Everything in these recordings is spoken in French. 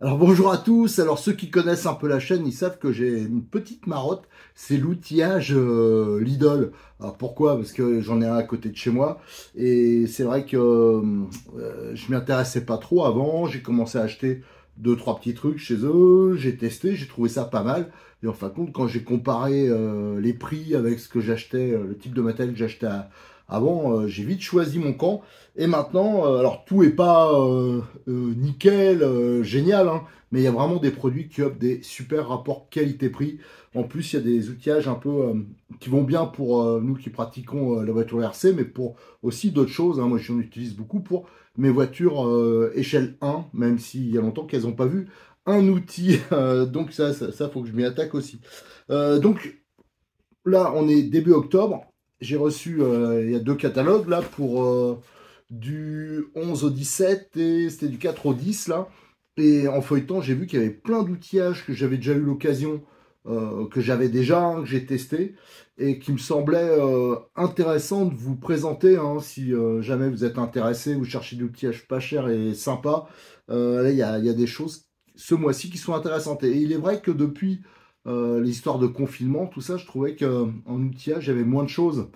Alors bonjour à tous, alors ceux qui connaissent un peu la chaîne, ils savent que j'ai une petite marotte, c'est l'outillage Lidl. Alors pourquoi? Parce que j'en ai un à côté de chez moi, et c'est vrai que je m'y intéressais pas trop avant, j'ai commencé à acheter deux, trois petits trucs chez eux, j'ai testé, j'ai trouvé ça pas mal, et en fin de compte, quand j'ai comparé les prix avec ce que j'achetais, le type de matériel que j'achetais avant, j'ai vite choisi mon camp. Et maintenant, alors tout est pas nickel, génial, hein, mais il y a vraiment des produits qui offrent des super rapports qualité-prix. En plus, il y a des outillages un peu qui vont bien pour nous qui pratiquons la voiture RC, mais pour aussi d'autres choses, hein. Moi, j'en utilise beaucoup pour mes voitures échelle 1, même s'il y a longtemps qu'elles n'ont pas vu un outil. Donc ça, faut que je m'y attaque aussi. Donc là, on est début octobre. J'ai reçu, il y a deux catalogues là pour du 11 au 17 et c'était du 4 au 10 là. Et en feuilletant, j'ai vu qu'il y avait plein d'outillages que j'avais déjà eu l'occasion, que j'avais déjà, hein, que j'ai testé et qui me semblait intéressant de vous présenter, hein, si jamais vous êtes intéressé, vous cherchez des outillages pas chers et sympas. Là, il y a des choses ce mois-ci qui sont intéressantes. Et il est vrai que depuis les histoires de confinement, tout ça, je trouvais qu'en outillage, j'avais moins de choses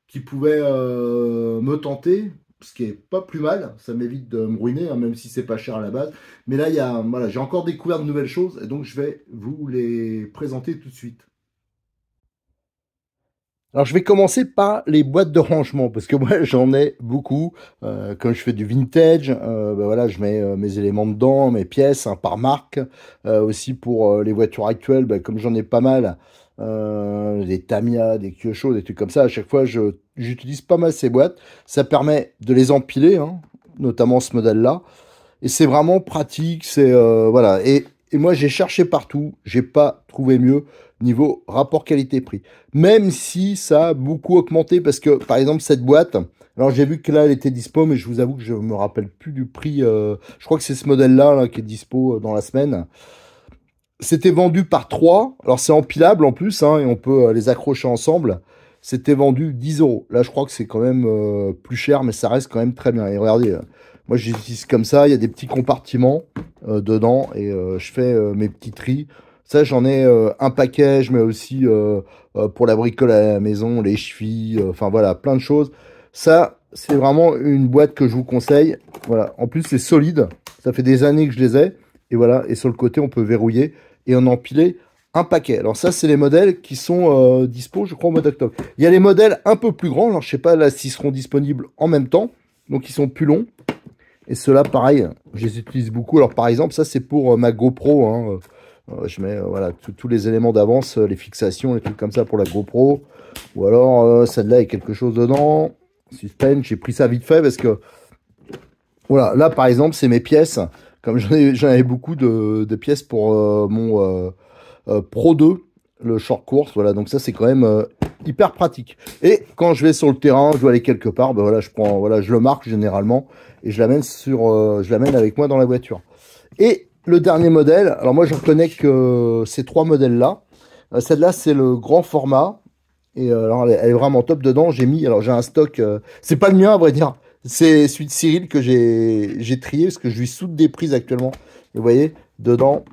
qui pouvaient me tenter, ce qui est pas plus mal, ça m'évite de me ruiner, hein, même si c'est pas cher à la base. Mais là, voilà, j'ai encore découvert de nouvelles choses, et donc je vais vous les présenter tout de suite. Alors, je vais commencer par les boîtes de rangement, parce que moi, j'en ai beaucoup. Comme je fais du vintage, ben voilà, je mets mes éléments dedans, mes pièces, hein, par marque. Aussi pour les voitures actuelles, ben, comme j'en ai pas mal, des Tamiya, des Kyosho, des trucs comme ça, à chaque fois, j'utilise pas mal ces boîtes. Ça permet de les empiler, hein, notamment ce modèle-là. Et c'est vraiment pratique, c'est voilà. Et moi j'ai cherché partout, j'ai pas trouvé mieux niveau rapport qualité-prix. Même si ça a beaucoup augmenté parce que par exemple cette boîte, alors j'ai vu que là elle était dispo, mais je vous avoue que je me rappelle plus du prix. Je crois que c'est ce modèle-là là, qui est dispo dans la semaine. C'était vendu par 3. Alors c'est empilable en plus, hein, et on peut les accrocher ensemble. C'était vendu 10 euros. Là, je crois que c'est quand même plus cher, mais ça reste quand même très bien. Et regardez, moi j'utilise comme ça, il y a des petits compartiments dedans, et je fais mes petits tris. Ça, j'en ai un paquet, je mets aussi pour la bricole à la maison, les chevilles, enfin voilà, plein de choses. Ça, c'est vraiment une boîte que je vous conseille. Voilà. En plus, c'est solide. Ça fait des années que je les ai. Et voilà, et sur le côté, on peut verrouiller et en empiler un paquet. Alors ça, c'est les modèles qui sont dispo, je crois, au mois d'octobre. Il y a les modèles un peu plus grands. Alors, je sais pas là s'ils seront disponibles en même temps. Donc, ils sont plus longs. Et ceux-là, pareil, je les utilise beaucoup. Alors, par exemple, ça, c'est pour ma GoPro, hein. Je mets voilà, tous les éléments d'avance, les fixations, les trucs comme ça pour la GoPro. Ou alors, celle-là, il y a quelque chose dedans. Suspense, j'ai pris ça vite fait parce que, voilà, là, par exemple, c'est mes pièces. Comme j'en avais beaucoup de pièces pour mon Pro 2, le short course, voilà, donc ça c'est quand même hyper pratique. Et quand je vais sur le terrain, je dois aller quelque part, ben voilà, voilà, je le marque généralement et je l'amène avec moi dans la voiture. Et le dernier modèle, alors moi je reconnais que ces trois modèles-là, celle-là c'est le grand format et alors elle est vraiment top dedans. Alors j'ai un stock, c'est pas le mien à vrai dire. C'est celui de Cyril que j'ai trié parce que je lui soude des prises actuellement. Et vous voyez, dedans,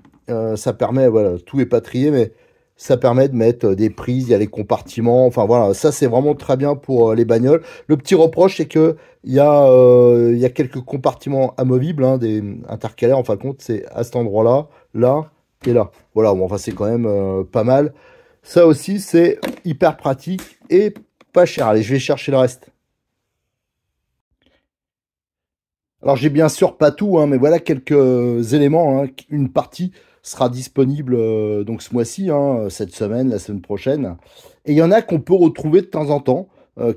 ça permet, voilà, tout est pas trié, mais ça permet de mettre des prises, il y a les compartiments. Enfin voilà, ça c'est vraiment très bien pour les bagnoles. Le petit reproche, c'est que il y a quelques compartiments amovibles, hein, des intercalaires. En fin de compte, c'est à cet endroit-là, là et là. Voilà, bon, enfin c'est quand même pas mal. Ça aussi, c'est hyper pratique et pas cher. Allez, je vais chercher le reste. Alors j'ai bien sûr pas tout, hein, mais voilà quelques éléments, hein. Une partie sera disponible donc ce mois-ci, hein, cette semaine, la semaine prochaine. Et il y en a qu'on peut retrouver de temps en temps,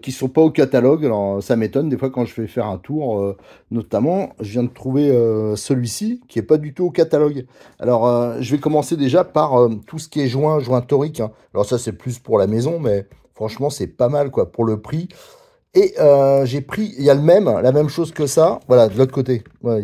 qui sont pas au catalogue. Alors ça m'étonne des fois quand je vais faire un tour, notamment je viens de trouver celui-ci qui est pas du tout au catalogue. Alors je vais commencer déjà par tout ce qui est joint torique, hein. Alors ça c'est plus pour la maison, mais franchement, c'est pas mal, quoi, pour le prix. Et j'ai pris, il y a la même chose que ça, voilà, de l'autre côté. Ouais,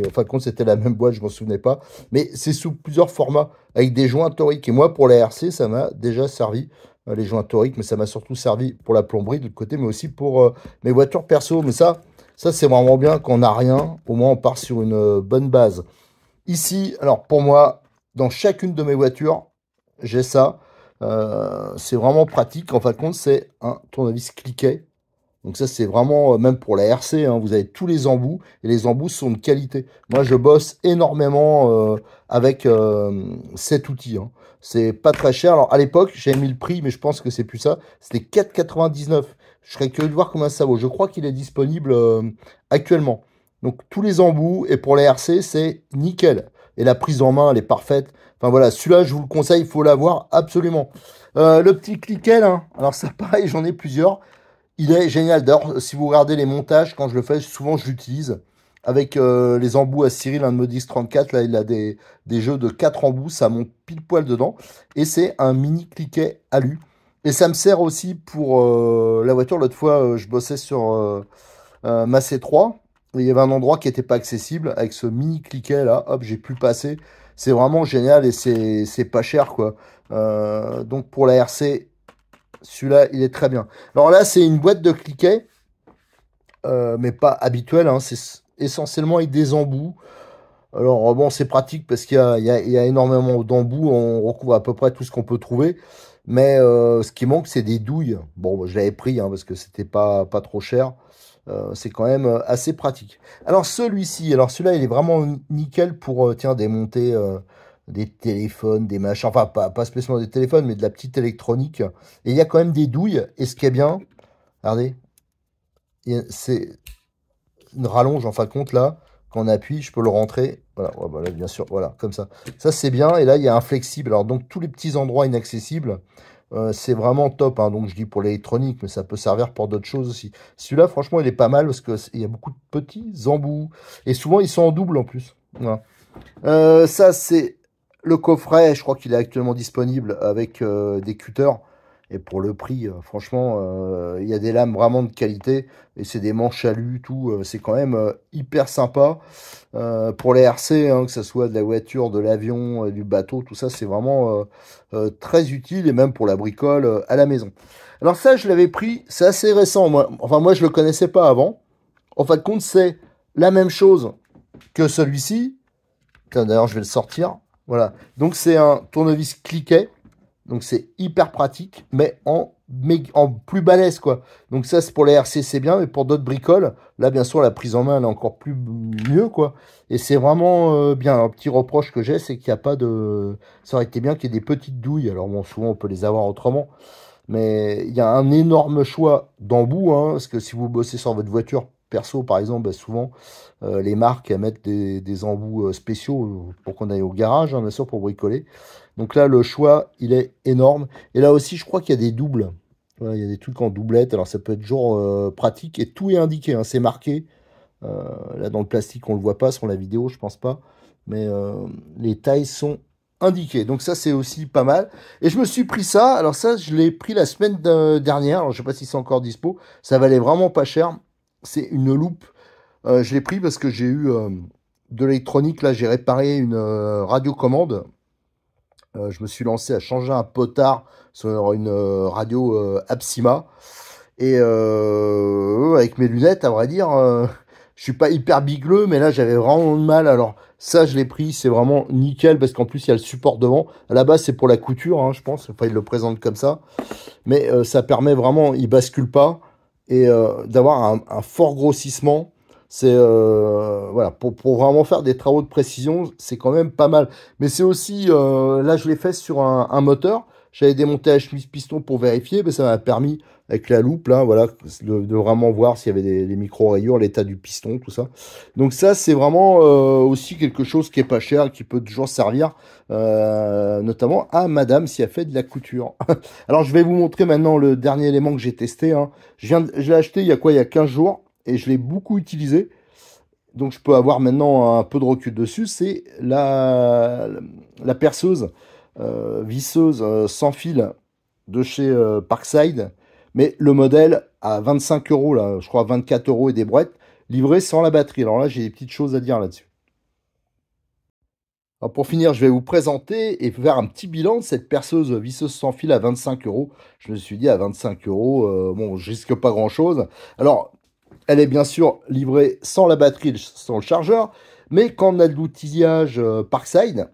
en fin de compte, c'était la même boîte, je m'en souvenais pas. Mais c'est sous plusieurs formats, avec des joints toriques. Et moi, pour la RC, ça m'a déjà servi, les joints toriques, mais ça m'a surtout servi pour la plomberie de l'autre côté, mais aussi pour mes voitures perso. Mais ça c'est vraiment bien quand on n'a rien. Au moins, on part sur une bonne base. Ici, alors pour moi, dans chacune de mes voitures, j'ai ça. C'est vraiment pratique. En fin de compte, c'est un tournevis cliquet. Donc ça, c'est vraiment, même pour la RC, hein, vous avez tous les embouts, et les embouts sont de qualité. Moi, je bosse énormément avec cet outil. Hein. C'est pas très cher. Alors, à l'époque, j'avais mis le prix, mais je pense que c'est plus ça. C'était 4,99. Je serais curieux de voir combien ça vaut. Je crois qu'il est disponible actuellement. Donc, tous les embouts, et pour la RC, c'est nickel. Et la prise en main, elle est parfaite. Enfin, voilà, celui-là, je vous le conseille, il faut l'avoir absolument. Le petit cliquet, là, alors ça, pareil, j'en ai plusieurs. Il est génial. D'ailleurs, si vous regardez les montages, quand je le fais, souvent je l'utilise. Avec les embouts à Cyril, un Modix 34, là, il a des jeux de 4 embouts, ça monte pile poil dedans. Et c'est un mini cliquet alu. Et ça me sert aussi pour la voiture. L'autre fois, je bossais sur ma C3. Et il y avait un endroit qui n'était pas accessible. Avec ce mini cliquet là, hop, j'ai pu passer. C'est vraiment génial et c'est pas cher, quoi. Donc pour la RC, celui-là, il est très bien. Alors là, c'est une boîte de cliquet, mais pas habituelle. Hein. C'est essentiellement avec des embouts. Alors bon, c'est pratique parce qu'il y a énormément d'embouts. On recouvre à peu près tout ce qu'on peut trouver. Mais ce qui manque, c'est des douilles. Bon, je l'avais pris hein, parce que c'était pas trop cher. C'est quand même assez pratique. Alors celui-ci, alors celui-là, il est vraiment nickel pour tiens, démonter des téléphones, des machins. Enfin, pas spécialement des téléphones, mais de la petite électronique. Et il y a quand même des douilles. Et ce qui est bien, regardez, c'est une rallonge en fin de compte là. Quand on appuie, je peux le rentrer. Voilà, ouais, bah là, bien sûr, voilà, comme ça. Ça, c'est bien. Et là, il y a un flexible. Alors, donc, tous les petits endroits inaccessibles, c'est vraiment top. Hein. Donc, je dis pour l'électronique, mais ça peut servir pour d'autres choses aussi. Celui-là, franchement, il est pas mal parce qu'il y a beaucoup de petits embouts. Et souvent, ils sont en double en plus. Voilà. Ça, c'est le coffret. Je crois qu'il est actuellement disponible avec des cutters. Et pour le prix, franchement, il y a des lames vraiment de qualité. Et c'est des manches alu, tout. C'est quand même hyper sympa. Pour les RC, hein, que ce soit de la voiture, de l'avion, du bateau, tout ça, c'est vraiment très utile. Et même pour la bricole à la maison. Alors ça, je l'avais pris. C'est assez récent. Moi. Enfin, moi, je le connaissais pas avant. En fin de compte, c'est la même chose que celui-ci. D'ailleurs, je vais le sortir. Voilà. Donc, c'est un tournevis cliquet. Donc, c'est hyper pratique, mais en plus balèze, quoi. Donc, ça, c'est pour les RC, c'est bien. Mais pour d'autres bricoles, là, bien sûr, la prise en main, elle est encore plus mieux, quoi. Et c'est vraiment bien. Un petit reproche que j'ai, c'est qu'il n'y a pas de... Ça aurait été bien qu'il y ait des petites douilles. Alors, bon, souvent, on peut les avoir autrement. Mais il y a un énorme choix d'embouts, hein, parce que si vous bossez sur votre voiture perso, par exemple, bah, souvent, les marques elles mettent des embouts spéciaux pour qu'on aille au garage, hein, bien sûr, pour bricoler. Donc là, le choix, il est énorme. Et là aussi, je crois qu'il y a des doubles. Voilà, il y a des trucs en doublette, alors ça peut être toujours pratique. Et tout est indiqué, hein, c'est marqué. Là, dans le plastique, on le voit pas, sur la vidéo, je pense pas. Mais les tailles sont indiquées. Donc ça, c'est aussi pas mal. Et je me suis pris ça. Alors ça, je l'ai pris la semaine dernière. Alors, je sais pas si c'est encore dispo. Ça valait vraiment pas cher. C'est une loupe. Je l'ai pris parce que j'ai eu de l'électronique. Là, j'ai réparé une radiocommande. Je me suis lancé à changer un potard sur une radio Absima. Et avec mes lunettes, à vrai dire, je suis pas hyper bigleux, mais là j'avais vraiment de mal. Alors ça, je l'ai pris, c'est vraiment nickel parce qu'en plus il y a le support devant. À la base, c'est pour la couture, hein, je pense. Enfin, il le présente comme ça, mais ça permet vraiment, il bascule pas et d'avoir un fort grossissement. C'est voilà pour vraiment faire des travaux de précision, c'est quand même pas mal. Mais c'est aussi là, je l'ai fait sur un moteur. J'avais démonté la chemise piston pour vérifier, mais ça m'a permis avec la loupe là, voilà, de vraiment voir s'il y avait des micro-rayures, l'état du piston, tout ça. Donc ça, c'est vraiment aussi quelque chose qui est pas cher, qui peut toujours servir, notamment à madame si elle fait de la couture. Alors je vais vous montrer maintenant le dernier élément que j'ai testé. Hein. Je l'ai acheté il y a quoi? Il y a 15 jours et je l'ai beaucoup utilisé. Donc je peux avoir maintenant un peu de recul dessus. C'est la perceuse visseuse sans fil de chez Parkside, mais le modèle à 25 euros, là, je crois 24 euros et des brouettes, livré sans la batterie. Alors là, j'ai des petites choses à dire là-dessus. Alors pour finir, je vais vous présenter et faire un petit bilan de cette perceuse visseuse sans fil à 25 euros. Je me suis dit à 25 euros, bon, je risque pas grand-chose. Alors, elle est bien sûr livrée sans la batterie, sans le chargeur, mais quand on a de l'outillage Parkside,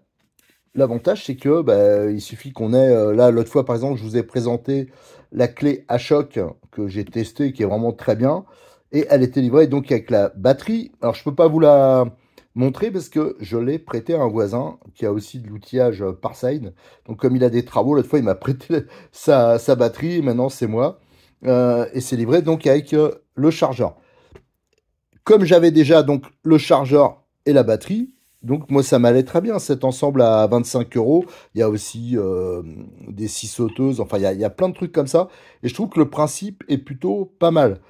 l'avantage c'est que il suffit qu'on ait, là l'autre fois par exemple, je vous ai présenté la clé à choc que j'ai testée, qui est vraiment très bien, et elle était livrée donc avec la batterie. Alors je peux pas vous la montrer parce que je l'ai prêté à un voisin qui a aussi de l'outillage Parside. Donc comme il a des travaux, l'autre fois il m'a prêté sa batterie, maintenant c'est moi. Et c'est livré donc avec le chargeur. Comme j'avais déjà donc le chargeur et la batterie, donc moi ça m'allait très bien cet ensemble à 25 euros. Il y a aussi des scie sauteuses, enfin il y a plein de trucs comme ça. Et je trouve que le principe est plutôt pas mal.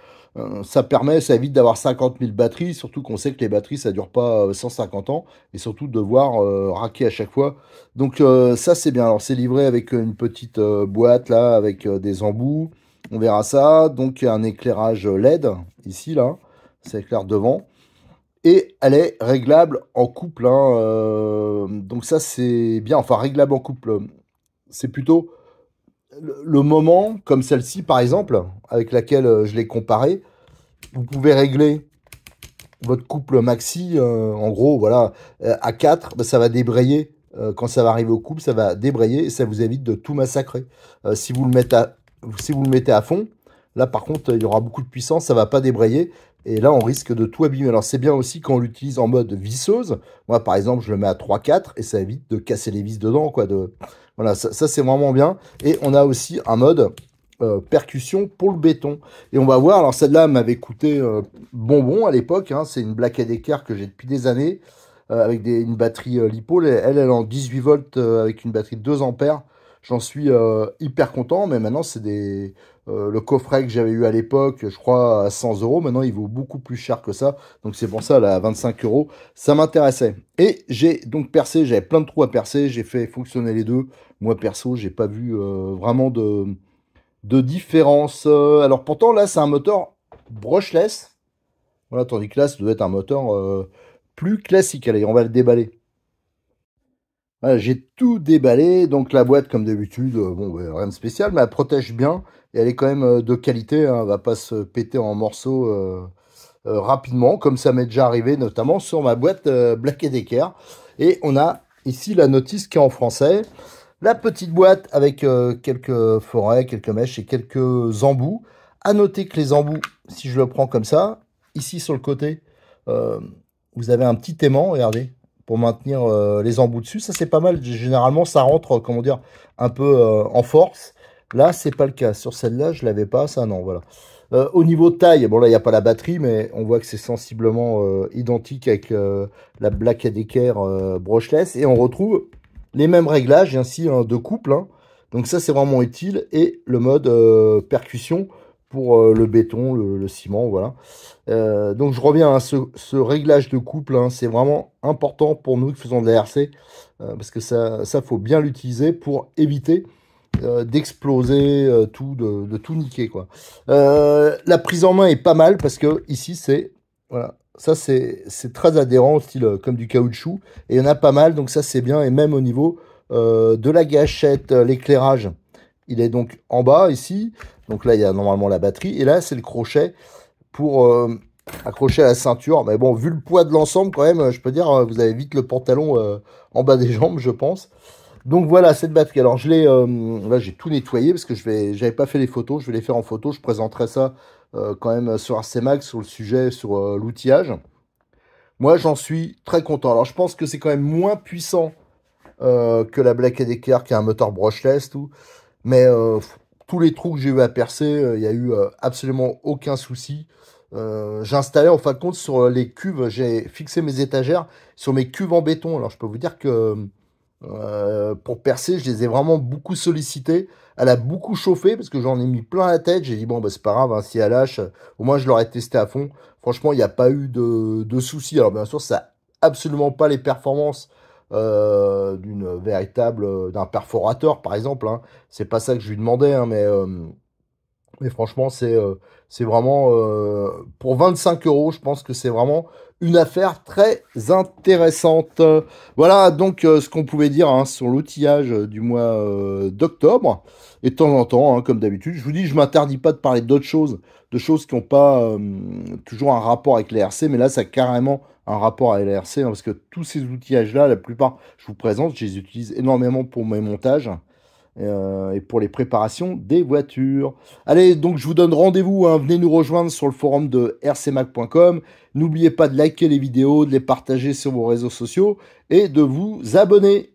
Ça évite d'avoir 50 000 batteries, surtout qu'on sait que les batteries ça dure pas 150 ans, et surtout de devoir raquer à chaque fois. Donc ça c'est bien. Alors c'est livré avec une petite boîte là, avec des embouts. On verra ça. Donc il y a un éclairage LED ici là, ça éclaire devant. Et elle est réglable en couple, hein, donc ça c'est bien. Enfin réglable en couple, c'est plutôt le moment comme celle-ci par exemple, avec laquelle je l'ai comparée. Vous pouvez régler votre couple maxi, en gros, voilà, à 4, ça va débrayer. Quand ça va arriver au couple, ça va débrayer et ça vous évite de tout massacrer. Si vous le mettez si vous le mettez à fond, là par contre, il y aura beaucoup de puissance, ça va pas débrayer. Et là, on risque de tout abîmer. Alors, c'est bien aussi quand on l'utilise en mode visseuse. Moi, par exemple, je le mets à 3-4 et ça évite de casser les vis dedans, quoi. Voilà, ça c'est vraiment bien. Et on a aussi un mode percussion pour le béton. Et on va voir, alors celle-là m'avait coûté bonbon à l'époque, hein. C'est une Black & Decker que j'ai depuis des années, avec une batterie LiPo. Elle est en 18 volts avec une batterie de 2 ampères. J'en suis hyper content, mais maintenant c'est le coffret que j'avais eu à l'époque, je crois à 100 euros. Maintenant il vaut beaucoup plus cher que ça, donc c'est pour ça là à 25 euros, ça m'intéressait. Et j'ai donc percé, j'avais plein de trous à percer, j'ai fait fonctionner les deux. Moi perso, j'ai pas vu vraiment de différence. Alors pourtant là c'est un moteur brushless, voilà, tandis que là ça doit être un moteur plus classique. Allez, on va le déballer. Voilà, j'ai tout déballé, donc la boîte comme d'habitude, bon, rien de spécial, mais elle protège bien et elle est quand même de qualité, hein, elle va pas se péter en morceaux rapidement, comme ça m'est déjà arrivé notamment sur ma boîte Black & Decker. Et on a ici la notice qui est en français, la petite boîte avec quelques forêts, quelques mèches et quelques embouts. À noter que les embouts, si je le prends comme ça, ici sur le côté, euh, vous avez un petit aimant, regardez, pour maintenir les embouts dessus. Ça, c'est pas mal. Généralement, ça rentre, comment dire, un peu en force. Là, c'est pas le cas. Sur celle-là, je l'avais pas. Ça, non, voilà. Au niveau de taille, bon là, il n'y a pas la batterie, mais on voit que c'est sensiblement identique avec la Black & Decker brushless. Et on retrouve les mêmes réglages, ainsi hein, de couple. Hein. Donc ça, c'est vraiment utile. Et le mode percussion pour le béton, le ciment, voilà. Donc je reviens à ce réglage de couple, hein, c'est vraiment important pour nous qui faisons de la RC, parce que ça faut bien l'utiliser pour éviter d'exploser tout, de tout niquer, quoi. La prise en main est pas mal parce que ici c'est voilà, ça c'est très adhérent, style comme du caoutchouc, et il y en a pas mal, donc ça c'est bien. Et même au niveau de la gâchette, l'éclairage, il est donc en bas ici. Donc là il y a normalement la batterie, et là c'est le crochet pour accrocher à la ceinture. Mais bon, vu le poids de l'ensemble, quand même, je peux dire, vous avez vite le pantalon en bas des jambes, je pense. Donc voilà, cette batterie. Alors je l'ai, là j'ai tout nettoyé parce que j'avais pas fait les photos. Je vais les faire en photo. Je présenterai ça quand même sur RC Mag, sur le sujet, sur l'outillage. Moi, j'en suis très content. Alors je pense que c'est quand même moins puissant que la Black & Decker, qui a un moteur brushless, tout. Mais tous les trous que j'ai eu à percer, il n'y a eu absolument aucun souci. J'ai installé en fin de compte sur les cuves, j'ai fixé mes étagères sur mes cuves en béton. Alors je peux vous dire que pour percer, je les ai vraiment beaucoup sollicités. Elle a beaucoup chauffé parce que j'en ai mis plein la tête. J'ai dit bon bah c'est pas grave, hein, si elle lâche, au moins je l'aurais testé à fond. Franchement, il n'y a pas eu de soucis. Alors bien sûr, ça n'a absolument pas les performances d'une véritable d'un perforateur par exemple, hein. C'est pas ça que je lui demandais, hein, mais franchement, c'est vraiment pour 25 euros, je pense que c'est vraiment une affaire très intéressante. Voilà donc ce qu'on pouvait dire, hein, sur l'outillage du mois d'octobre. Et de temps en temps, hein, comme d'habitude, je vous dis, je m'interdis pas de parler d'autres choses, de choses qui n'ont pas toujours un rapport avec les RC, mais là, ça a carrément un rapport avec les RC, hein, parce que tous ces outillages-là, la plupart, je vous présente, je les utilise énormément pour mes montages et pour les préparations des voitures. Allez, donc je vous donne rendez-vous, hein, venez nous rejoindre sur le forum de rcmac.com. N'oubliez pas de liker les vidéos, de les partager sur vos réseaux sociaux et de vous abonner.